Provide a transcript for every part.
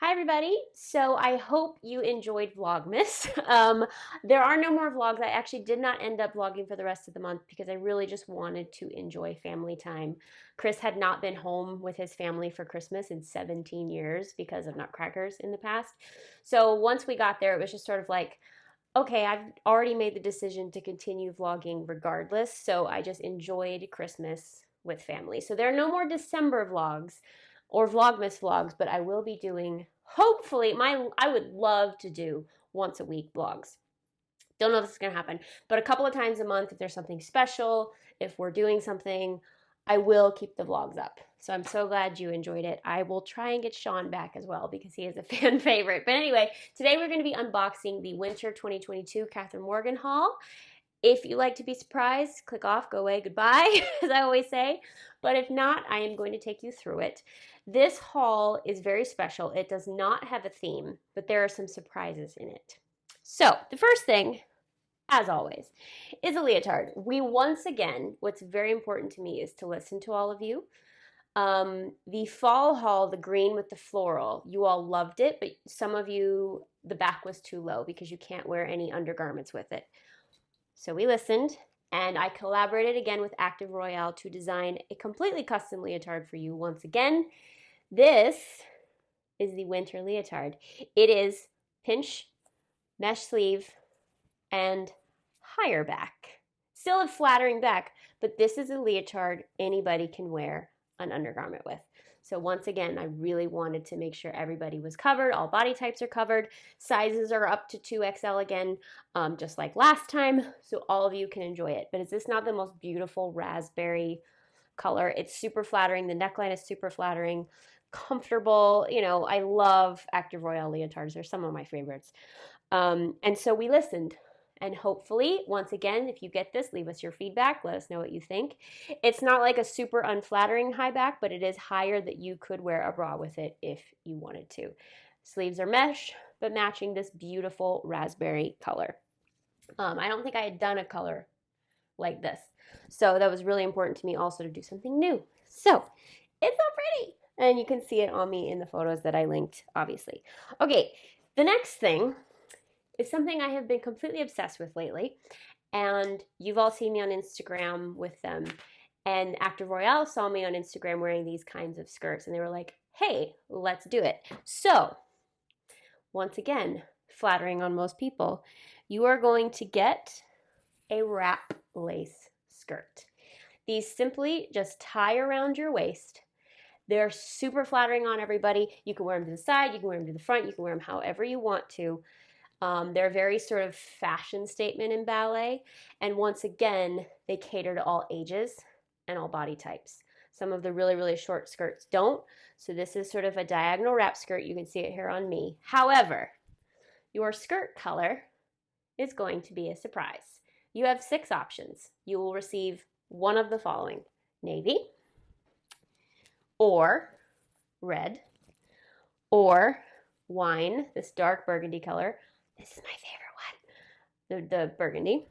Hi everybody. So I hope you enjoyed Vlogmas. There are no more vlogs. I actually did not end up vlogging for the rest of the month because I really just wanted to enjoy family time. Chris had not been home with his family for Christmas in 17 years because of nutcrackers in the past. So once we got there, it was just sort of like, okay, I've already made the decision to continue vlogging regardless. So I just enjoyed Christmas with family. So there are no more December vlogs or Vlogmas vlogs, but I will be doing, hopefully, I would love to do once a week vlogs. Don't know if this is going to happen, but a couple of times a month, if there's something special, if we're doing something, I will keep the vlogs up. So I'm so glad you enjoyed it. I will try and get Sean back as well because he is a fan favorite. But anyway, today we're going to be unboxing the Winter 2022 Kathryn Morgan Haul. If you like to be surprised, click off, go away, goodbye, as I always say. But if not, I am going to take you through it. This haul is very special. It does not have a theme, but there are some surprises in it. So the first thing, as always, is a leotard. We once again, what's very important to me is to listen to all of you. The fall haul, the green with the floral, you all loved it, but some of you, the back was too low because you can't wear any undergarments with it. So we listened, and I collaborated again with Active Royale to design a completely custom leotard for you once again. This is the winter leotard. It is pinch, mesh sleeve, and higher back. Still a flattering back, but this is a leotard anybody can wear an undergarment with. So once again, I really wanted to make sure everybody was covered. All body types are covered. Sizes are up to 2XL again, just like last time, so all of you can enjoy it. But is this not the most beautiful raspberry color? It's super flattering. The neckline is super flattering, comfortable. You know, I love Active Royale leotards. They're some of my favorites. And so we listened. And hopefully, once again, if you get this, leave us your feedback. Let us know what you think. It's not like a super unflattering high back, but it is higher that you could wear a bra with it if you wanted to. Sleeves are mesh, but matching this beautiful raspberry color. I don't think I had done a color like this. So that was really important to me also to do something new. So it's so pretty. And you can see it on me in the photos that I linked, obviously. Okay, the next thing is something I have been completely obsessed with lately. And you've all seen me on Instagram with them. And Active Royale saw me on Instagram wearing these kinds of skirts. And they were like, hey, let's do it. So, once again, flattering on most people, you are going to get a wrap lace skirt. These simply just tie around your waist. They're super flattering on everybody. You can wear them to the side, you can wear them to the front, you can wear them however you want to. They're very sort of fashion statement in ballet. And once again, they cater to all ages and all body types. Some of the really, really short skirts don't. So this is sort of a diagonal wrap skirt. You can see it here on me. However, your skirt color is going to be a surprise. You have 6 options. You will receive one of the following: navy, or red, or wine, this dark burgundy color. This is my favorite one, the burgundy.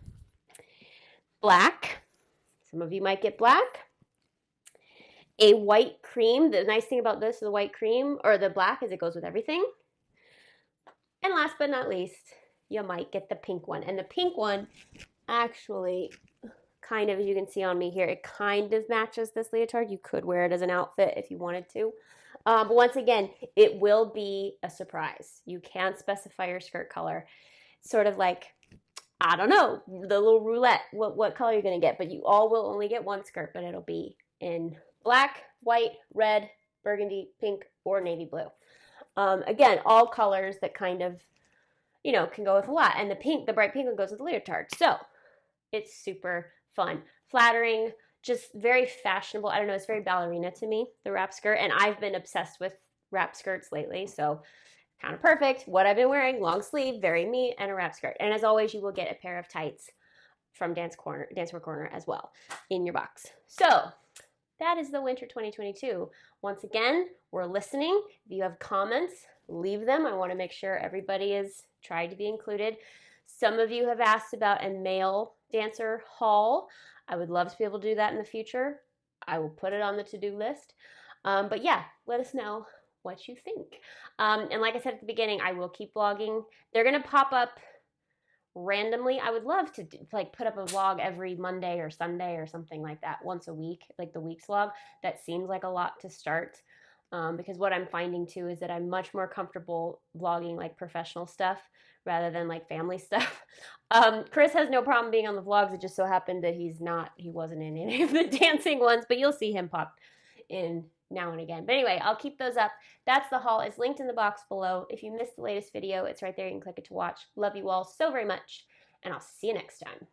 Black, some of you might get black. A white cream, the nice thing about this, the white cream, or the black, is it goes with everything. And last but not least, you might get the pink one. And the pink one actually kind of, as you can see on me here, it kind of matches this leotard. You could wear it as an outfit if you wanted to. But once again, it will be a surprise. You can specify your skirt color. Sort of like, I don't know, the little roulette, what color you're going to get. But you all will only get one skirt, but it'll be in black, white, red, burgundy, pink, or navy blue. Again, all colors that kind of, you know, can go with a lot. And the pink, the bright pink one goes with the leotard. So it's super fun, flattering, just very fashionable. I don't know, it's very ballerina to me, the wrap skirt. And I've been obsessed with wrap skirts lately, so kind of perfect. What I've been wearing, long sleeve, very me, and a wrap skirt. And as always, you will get a pair of tights from Dancewear Corner as well in your box. So that is the Winter 2022. Once again, we're listening. If you have comments, leave them. I want to make sure everybody is tried to be included. Some of you have asked about a male dancer haul. I would love to be able to do that in the future. I will put it on the to-do list. But yeah, let us know what you think. And like I said at the beginning, I will keep vlogging. They're gonna pop up randomly. I would love to like put up a vlog every Monday or Sunday or something like that, once a week, like the week's vlog. That seems like a lot to start, because what I'm finding too is that I'm much more comfortable vlogging like professional stuff rather than like family stuff. Chris has no problem being on the vlogs. It just so happened that he wasn't in any of the dancing ones, but you'll see him pop in now and again. But anyway, I'll keep those up. That's the haul. It's linked in the box below. If you missed the latest video, it's right there. You can click it to watch. Love you all so very much, and I'll see you next time.